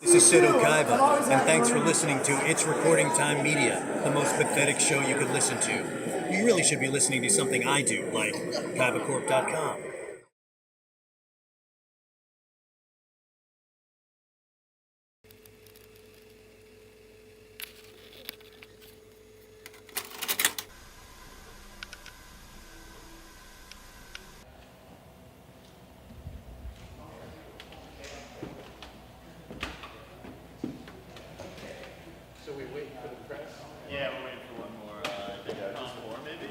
This is Sid Okaiba, and thanks for listening to It's Recording Time Media, the most pathetic show you could listen to. You really should be listening to something I do, like KaibaCorp.com. So we wait for the press? Yeah, we're waiting for one more. I think just four, maybe?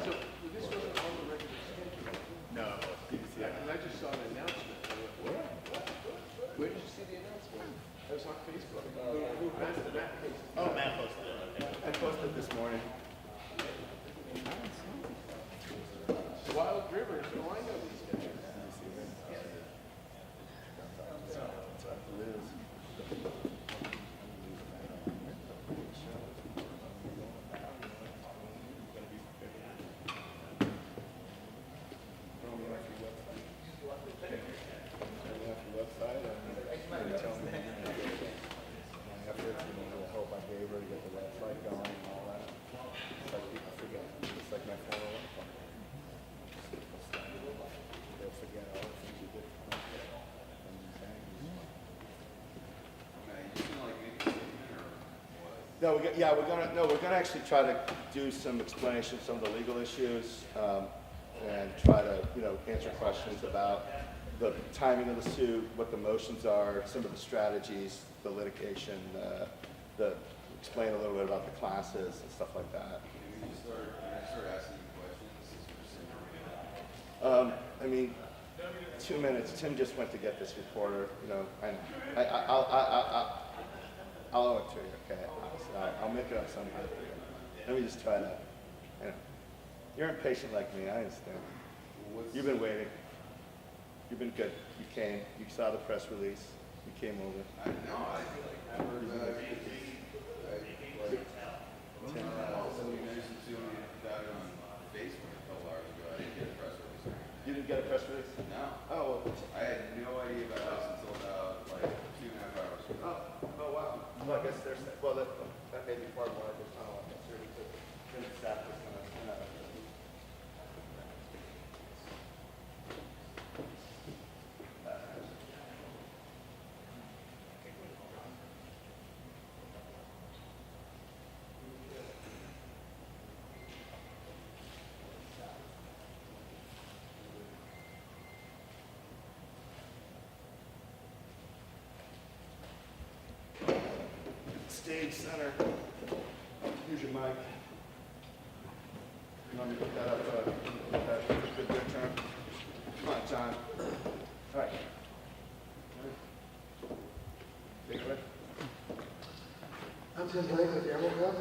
So this wasn't on the regular schedule? No, BBC. And I just saw an announcement. I went, what? Where did you see the announcement? I was on Facebook. Matt posted. Oh, Matt posted it. Okay. I posted this morning. Wild Rivers, oh, I know these guys. No, we're gonna actually try to do some explanation of some of the legal issues, and try to, answer questions about the timing of the suit, what the motions are, some of the strategies, the litigation, explain a little bit about the classes and stuff like that. Can we just start asking you questions? 2 minutes. Tim just went to get this reporter. I'll owe it to you, okay? I'll make it up somehow for you. Let me just try to, You're impatient like me, I understand. You've been waiting. You've been good. You came. You saw the press release. You came over. I know, I heard that. Somebody mentioned to me about it on Facebook a couple hours ago. I didn't get a press release. You didn't get a press release? No. Oh, well. I had no idea about this until about 2.5 hours ago. Oh, wow. Well, I guess that may be part of why there's not a lot of concern because staff was gonna. Stage center. Use your mic. You want me to put that up? That's a good term. Come on, John. All right. Take it away. I'm Tim Blake with the Emerald Club,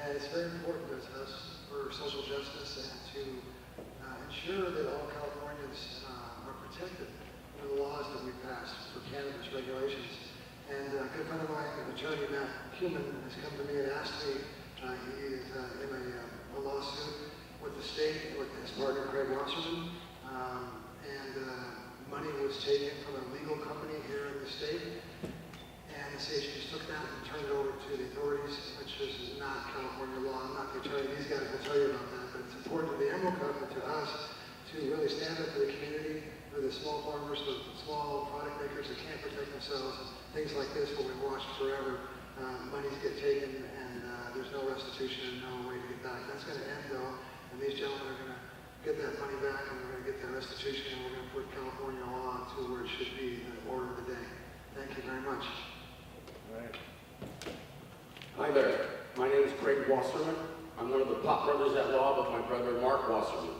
and it's very important to us for social justice and to ensure that all Californians are protected under the laws that we passed for cannabis regulations. And a good friend of mine, attorney Matt Human, has come to me and asked me, he is in a lawsuit with the state, with his partner Craig Wasserman, and money was taken from a legal company here in the state, and the state just took that and turned it over to the authorities, which is not California law. I'm not the attorney, these guys will tell you about that, but it's important to the Emerald Cup and to us to really stand up for the community, for the small farmers, the small product makers that can't protect themselves. Things like this, what we've watched forever, monies get taken and there's no restitution and no way to get back. That's going to end though, and these gentlemen are going to get that money back and we're going to get that restitution and we're going to put California law to where it should be, the order of the day. Thank you very much. All right. Hi there, my name is Craig Wasserman. I'm one of the Pop Brothers at Law with my brother Mark Wasserman.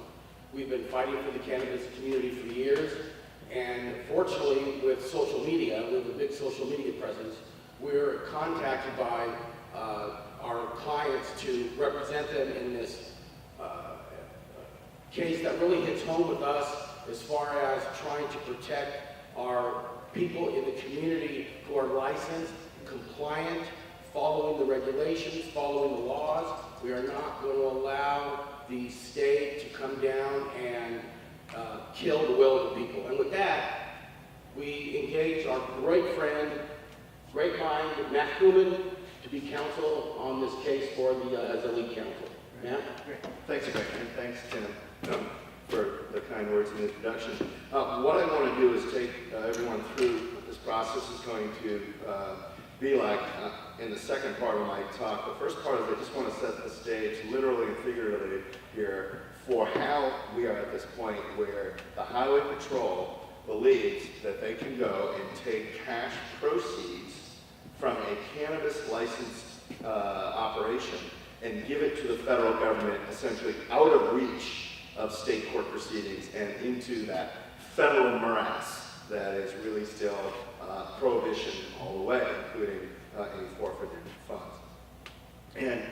We've been fighting for the cannabis community for years, and fortunately with social media, we have a big social media presence, we're contacted by our clients to represent them in this case that really hits home with us as far as trying to protect our people in the community who are licensed, compliant, following the regulations, following the laws. We are not going to allow the state to come down and kill the will of the people. And with that, Matt Kuhlman to be counsel on this case for as a lead counsel. Matt? Thanks, Greg, and thanks, Tim, for the kind words in the introduction. What I want to do is take everyone through what this process is going to be like in the second part of my talk. The first part is I just want to set the stage, literally and figuratively here, for how we are at this point where the Highway Patrol believes that they can go and take cash proceeds from a cannabis license operation and give it to the federal government, essentially out of reach of state court proceedings and into that federal morass that is really still prohibition all the way, including any forfeited funds. And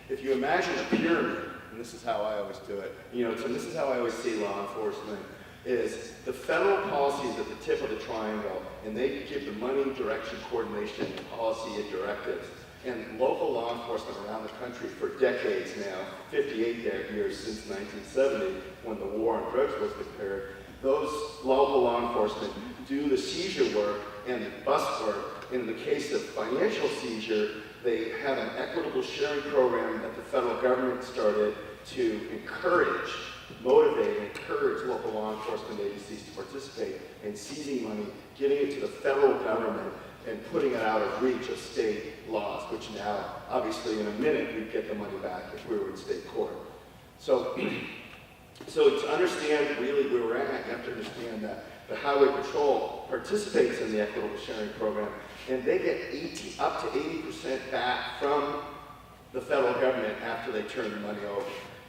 if you imagine a pyramid, and this is how I always do it, so this is how I always see law enforcement, is the federal policy is at the tip of the triangle, and they give the money, direction, coordination, and policy and directives. And local law enforcement around the country for decades now, 58 years since 1970, when the war on drugs was declared, those local law enforcement do the seizure work and the bust work. In the case of financial seizure, they have an equitable sharing program that the federal government started to motivate and encourage local law enforcement agencies to participate in seizing money, getting it to the federal government, and putting it out of reach of state laws, which now, obviously, in a minute, we'd get the money back if we were in state court. So to understand really where we're at, you have to understand that the Highway Patrol participates in the equitable sharing program, and they get up to 80% back from the federal government after they turn the money over.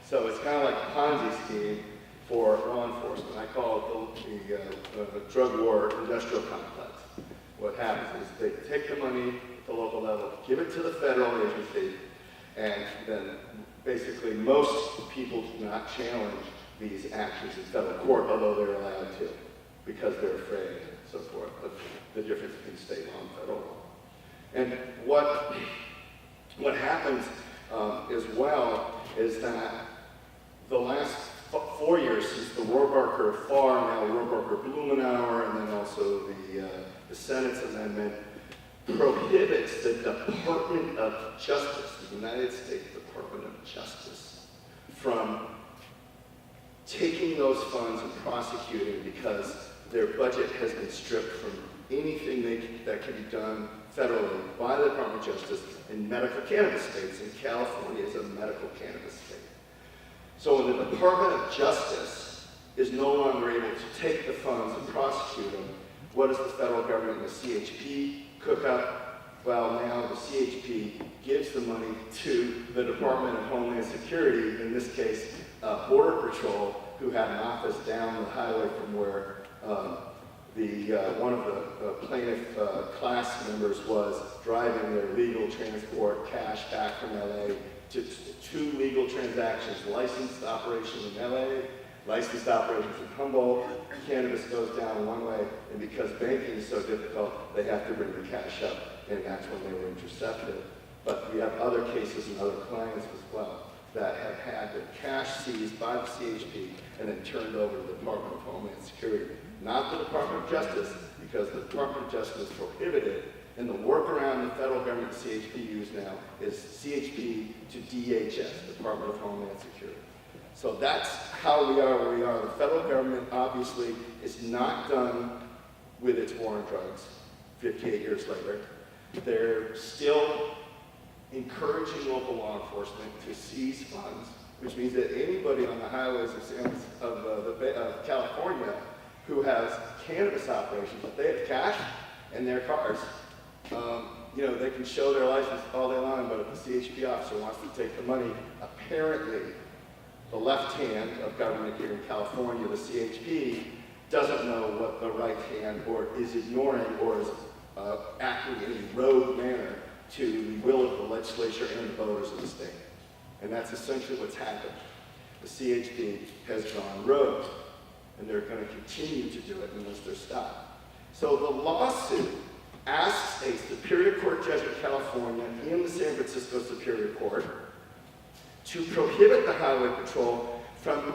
So it's kind of like a Ponzi scheme for law enforcement. I call it the drug war industrial complex. What happens is they take the money at the local level, give it to the federal agency, and then basically most people do not challenge these actions in federal court, although they're allowed to, because they're afraid and so forth of the difference between state law and federal law. And what happens as well is that the last 4 years since the Rohrabacher-Farr, now Rohrabacher-Blumenauer, and then also the Senate's amendment prohibits the Department of Justice, the United States Department of Justice, from taking those funds and prosecuting because their budget has been stripped from anything that can be done federally by the Department of Justice in medical cannabis states, and California is a medical cannabis state. So when the Department of Justice is no longer able to take the funds and prosecute them, what does the federal government and the CHP cook up? Well, now the CHP gives the money to the Department of Homeland Security, in this case, Border Patrol, who had an office down the highway from where one of the plaintiff class members was driving their legal transport cash back from LA to two legal transactions, licensed operations in LA, licensed operations in Humboldt. Cannabis goes down one way, and because banking is so difficult, they have to bring the cash up, and that's when they were intercepted. But we have other cases and other clients as well that have had their cash seized by the CHP and then turned over to the Department of Homeland Security. Not the Department of Justice, because the Department of Justice prohibited, and the workaround the federal government and CHP use now is CHP to DHS, Department of Homeland Security. So that's how we are where we are. The federal government obviously is not done with its war on drugs 58 years later. They're still encouraging local law enforcement to seize funds, which means that anybody on the highways of California who has cannabis operations, if they have cash in their cars, they can show their license all day long, but if the CHP officer wants to take the money, apparently the left hand of government here in California, the CHP, doesn't know what the right hand or is ignoring or is acting in a rogue manner to the will of the legislature and the voters of the state. And that's essentially what's happened. The CHP has gone rogue, and they're going to continue to do it unless they're stopped. So the lawsuit asks a Superior Court judge of California in the San Francisco Superior Court to prohibit the Highway Patrol from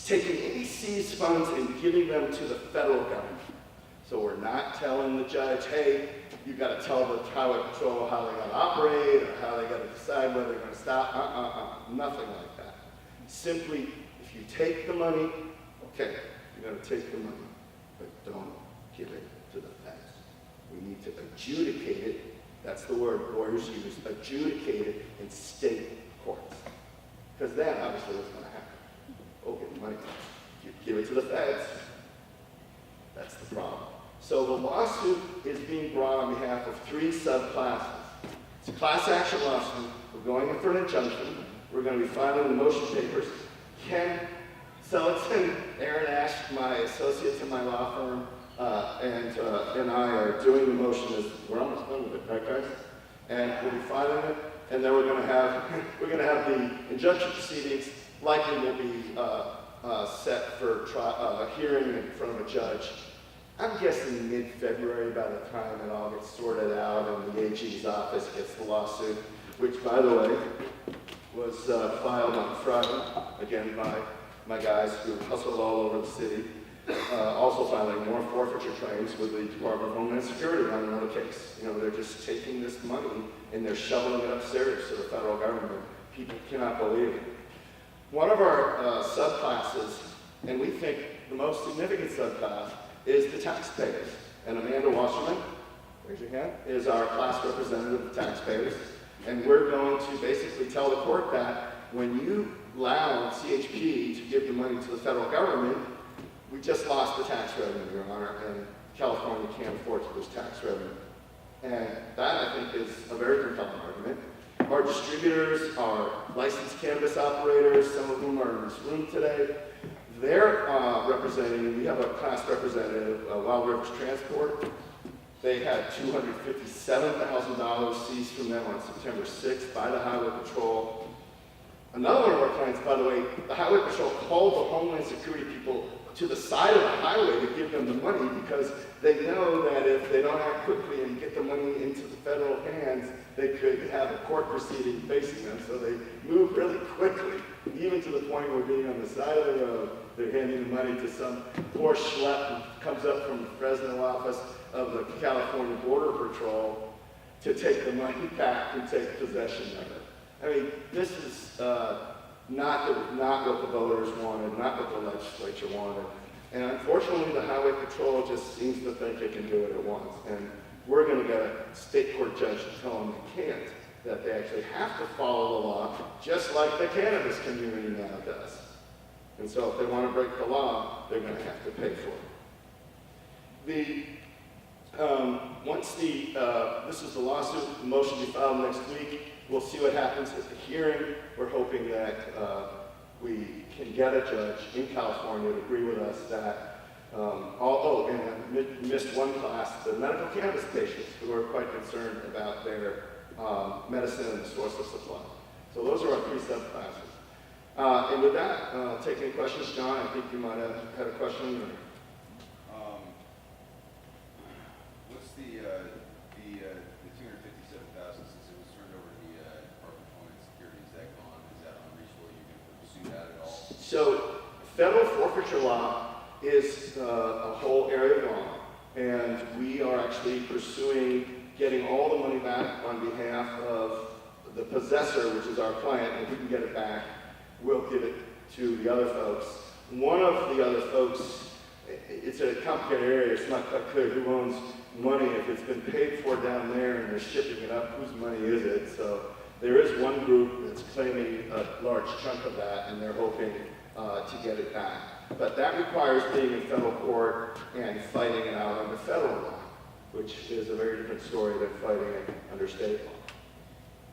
taking any seized funds and giving them to the federal government. So we're not telling the judge, hey, you've got to tell the highway patrol how they got to operate or how they got to decide whether they're going to stop. Nothing like that. Simply, if you take the money, okay, you're going to take the money, but don't give it to the feds. We need to adjudicate it. That's the word lawyers use, adjudicate it in state courts. Because then, obviously, what's going to happen? Oh, get the money. You give it to the feds. That's the problem. So the lawsuit is being brought on behalf of 3 subclasses. It's a class action lawsuit. We're going in for an injunction. We're going to be filing the motion papers. Ken Sellington, Aaron Ash, my associates in my law firm, and I are doing the motion. We're almost done with it, right, guys? And we'll be filing it, and then we're going to have the injunction proceedings. Likely will be set for hearing in front of a judge. I'm guessing mid-February by the time it all gets sorted out and the AG's office gets the lawsuit, which, by the way, was filed on Friday, again by my guys who hustle all over the city, also filing more forfeiture claims with the Department of Homeland Security on another case. You know, they're just taking this money and they're shoveling it upstairs to the federal government. People cannot believe it. One of our subclasses, and we think the most significant subclass, is the taxpayers. And Amanda Wasserman, raise your hand, is our class representative of the taxpayers. And we're going to basically tell the court that when you allow CHP to give the money to the federal government, we just lost the tax revenue, Your Honor, and California can't afford to lose tax revenue. And that, I think, is a very compelling argument. Our distributors, our licensed cannabis operators, some of whom are in this room today, they're representing, we have a class representative, Wild Rivers Transport. They had $257,000 seized from them on September 6th by the Highway Patrol. Another one of our clients, by the way, the Highway Patrol called the Homeland Security people to the side of the highway to give them the money because they know that if they don't act quickly and get the money into the federal hands, they could have a court proceeding facing them. So they move really quickly, even to the point where being on the side of the road, they're handing the money to some poor schlep who comes up from the Fresno office of the California Border Patrol to take the money back and take possession of it. I mean, this is not what the voters wanted, not what the legislature wanted. And unfortunately, the Highway Patrol just seems to think it can do it at once. And we're going to get a state court judge to tell them they can't, that they actually have to follow the law, just like the cannabis community now does. And so if they want to break the law, they're going to have to pay for it. This is the lawsuit, the motion will be filed next week. We'll see what happens at the hearing. We're hoping that we can get a judge in California to agree with us that, and I missed one class, the medical cannabis patients who are quite concerned about their medicine and the source of supply. So those are our 3 subclasses. And with that, I'll take any questions. John, I think you might have had a question. What's the 257,000 since it was turned over to the Department of Homeland Security? Is that gone? Is that unreachable? You can pursue that at all? So federal forfeiture law is a whole area of law, and we are actually pursuing getting all the money back on behalf of the possessor, which is our client, and if we can get it back, we'll give it to the other folks. One of the other folks, it's a complicated area, it's not quite clear who owns money. If it's been paid for down there and they're shipping it up, whose money is it? So there is one group that's claiming a large chunk of that, and they're hoping to get it back. But that requires being in federal court and fighting it out under federal law, which is a very different story than fighting it under state law.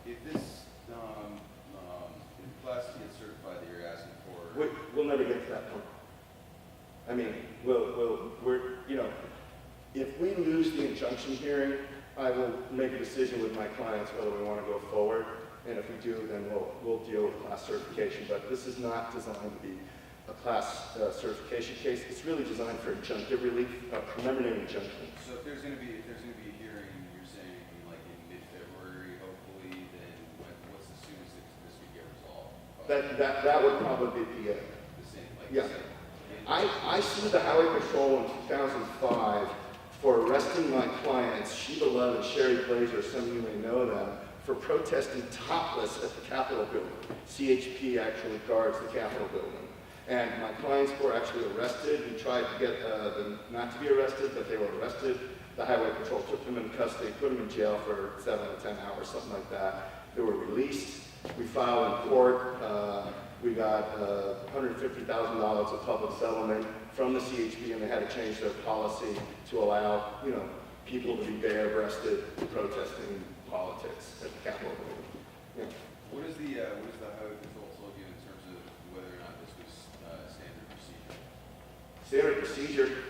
If this, if the class gets certified that you're asking for, We'll never get to that point. I mean, if we lose the injunction hearing, I will make a decision with my clients whether we want to go forward. And if we do, then we'll deal with class certification. But this is not designed to be a class certification case. It's really designed for injunctive relief, preliminary injunction. so if there's going to be a hearing, you're saying like in mid-February, hopefully, then what's the soonest that this could get resolved? That would probably be the end. The same, like Yeah. the same. I sued the Highway Patrol in 2005 for arresting my clients, Sheba Love and Sherry Glazer, some of you may know them, for protesting topless at the Capitol building. CHP actually guards the Capitol building. And my clients were actually arrested. We tried to get them not to be arrested, but they were arrested. The Highway Patrol took them in custody, put them in jail for 7 to 10 hours, something like that. They were released. We filed in court. We got $150,000 of public settlement from the CHP, and they had to change their policy to allow, people to be bare-breasted protesting politics at the Capitol building. Yeah. What is the highway patrol told you in terms of whether or not this was standard procedure? Standard procedure,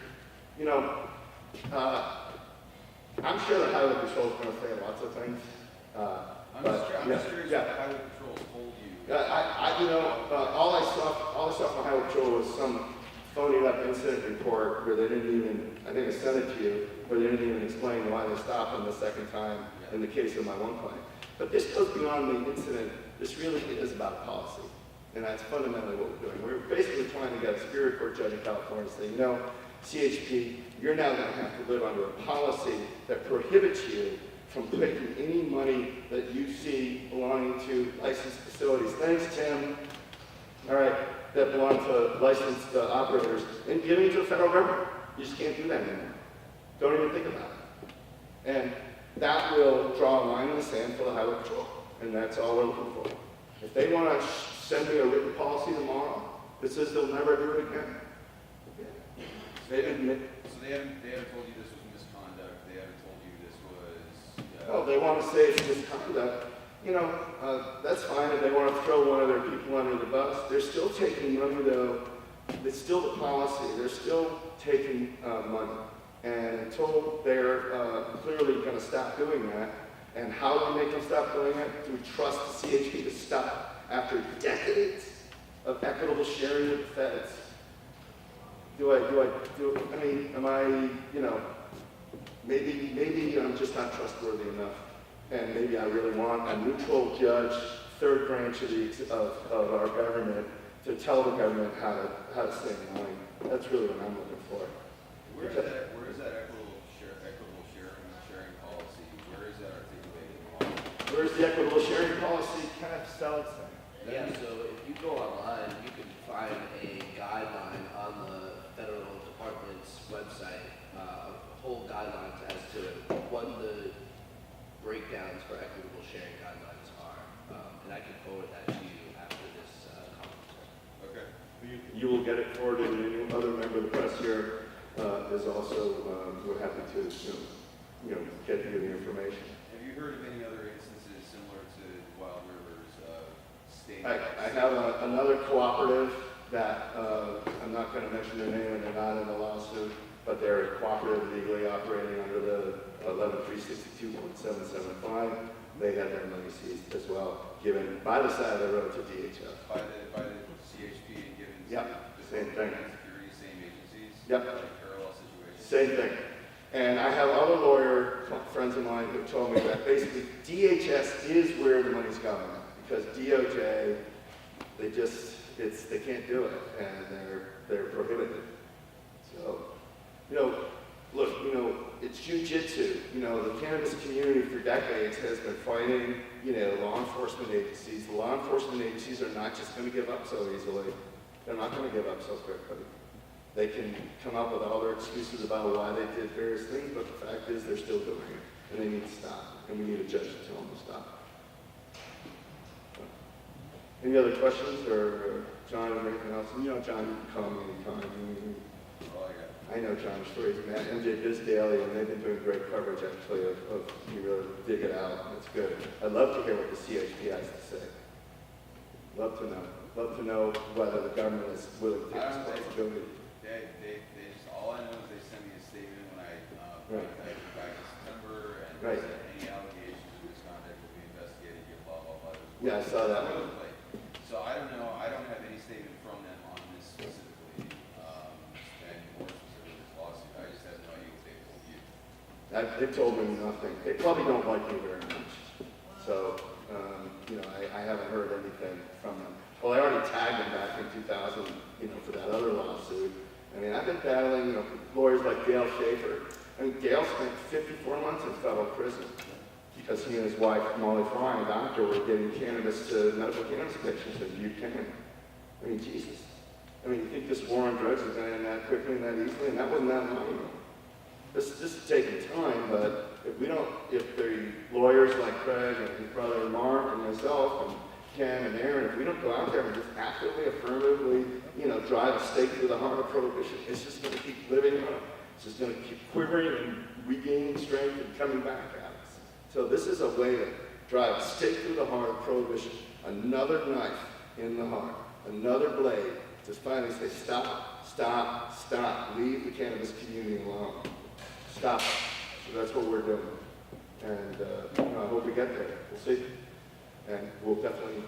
I'm sure the Highway Patrol is going to say lots of things. I'm just curious what the highway patrol told you. All I saw from Highway Patrol was some phony up incident report where they didn't even, I think I sent it to you, where they didn't even explain why they stopped them the second time in the case of my one client. But this goes beyond the incident. This really is about policy. And that's fundamentally what we're doing. We're basically trying to get a Superior Court judge in California to say, CHP, you're now going to have to live under a policy that prohibits you from taking any money that you see belonging to licensed facilities. Thanks, Tim. All right, that belong to licensed operators and giving it to the federal government. You just can't do that anymore. Don't even think about it. And that will draw a line in the sand for the Highway Patrol. And that's all we're looking for. If they want to send me a written policy tomorrow that says they'll never do it again, they admit. So they haven't told you this was misconduct. They haven't told you this was. Oh, they want to say it's misconduct. That's fine if they want to throw one of their people under the bus. They're still taking money, though. It's still the policy. They're still taking money. And until they're clearly going to stop doing that, and how do we make them stop doing it? Do we trust the CHP to stop after decades of equitable sharing with the feds? Maybe I'm just not trustworthy enough. And maybe I really want a neutral judge, third branch of our government, to tell the government how to stay in line. That's really what I'm looking for. Where is that equitable sharing policy? Where is that articulated in the law? Where's the equitable sharing policy? Kind of sell it. Yeah, so if you go online, you can find a guideline on the federal department's website, a whole guidelines as to what the breakdowns for equitable sharing guidelines are. And I can forward that to you after this conference. Okay. You will get it forwarded, and any other member of the press here is also, we're happy to, get you the information. Have you heard of any other instances similar to Wild River's state? I have another cooperative that, I'm not going to mention their name, and they're not in the lawsuit, but they're a cooperative legally operating under the 11362.775. They had their money seized as well, given by the side of the road to DHS. By the CHP and given to Yep, the same thing. security, same agencies? Yep. Like parallel situations? Same thing. And I have other lawyer friends of mine who told me that basically DHS is where the money's going, because DOJ, they can't do it, and they're prohibited. So, look, it's jujitsu. The cannabis community for decades has been fighting, law enforcement agencies. The law enforcement agencies are not just going to give up so easily. They're not going to give up so quickly. They can come up with all their excuses about why they did various things, but the fact is they're still doing it, and they need to stop, and we need a judge to tell them to stop. Any other questions, or John, or anything else? John, you can call me anytime. I know John's stories, man. MJ Biz Daily, and they've been doing great coverage, actually, of you really dig it out. It's good. I'd love to hear what the CHP has to say. Love to know. Love to know whether the government is willing to take responsibility. They just, all I know is they sent me a statement when I Right. back in September, and Right. said any allegations of misconduct will be investigated, blah, blah, blah. Yeah, I saw that one. So I don't know, I don't have any statement from them on this specifically, and more specifically this lawsuit. I just have no idea what they told you. They told me nothing. They probably don't like me very much. So, I haven't heard anything from them. Well, I already tagged them back in 2000, for that other lawsuit. I mean, I've been battling, lawyers like Dale Schaefer. And Gail spent 54 months in federal prison because he and his wife, Molly Fry, a doctor, were getting cannabis to medical cannabis patients in Buchanan. I mean, Jesus. I mean, you think this war on drugs is going to end that quickly and that easily? And that wasn't that long ago. This is taking time, but if the lawyers like Craig and his brother Mark and myself and Ken and Aaron, if we don't go out there and just actively, affirmatively, drive a stake through the heart of prohibition, it's just going to keep living on. It's just going to keep quivering and regaining strength and coming back at us. So this is a way to drive a stake through the heart of prohibition, another knife in the heart, another blade, to finally say, stop, stop, stop, leave the cannabis community alone. Stop. So that's what we're doing. And I hope we get there. We'll see. And we'll definitely,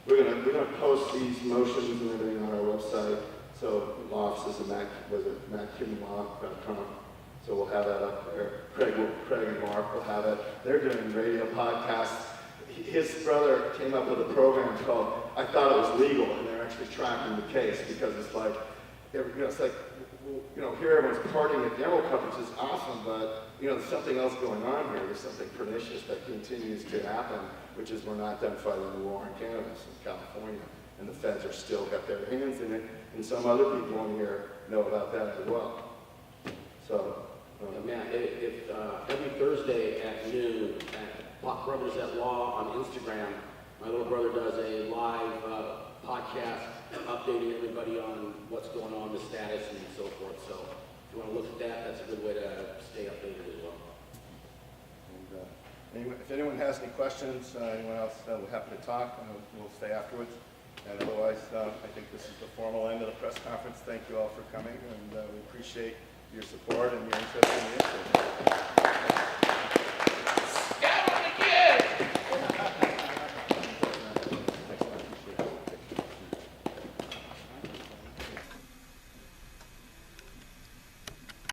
we're gonna post these motions and everything on our website. So law offices and MacKinnonLaw.com. So we'll have that up there. Craig and Mark will have it. They're doing radio podcasts. His brother came up with a program called I Thought It Was Legal, and they're actually tracking the case because it's like, here everyone's partying at demo cup, which is awesome, but there's something else going on here. There's something pernicious that continues to happen, which is we're not done fighting the war on cannabis in California, and the feds are still got their hands in it, and some other people in here know about that as well. So, Matt, if every Thursday at noon at Pop Brothers at Law on Instagram, my little brother does a live podcast updating everybody on what's going on, the status, and so forth. So if you want to look at that, that's a good way to stay updated as well. And if anyone has any questions, anyone else, we're happy to talk. We'll stay afterwards. And otherwise, I think this is the formal end of the press conference. Thank you all for coming, and we appreciate your support and your interest.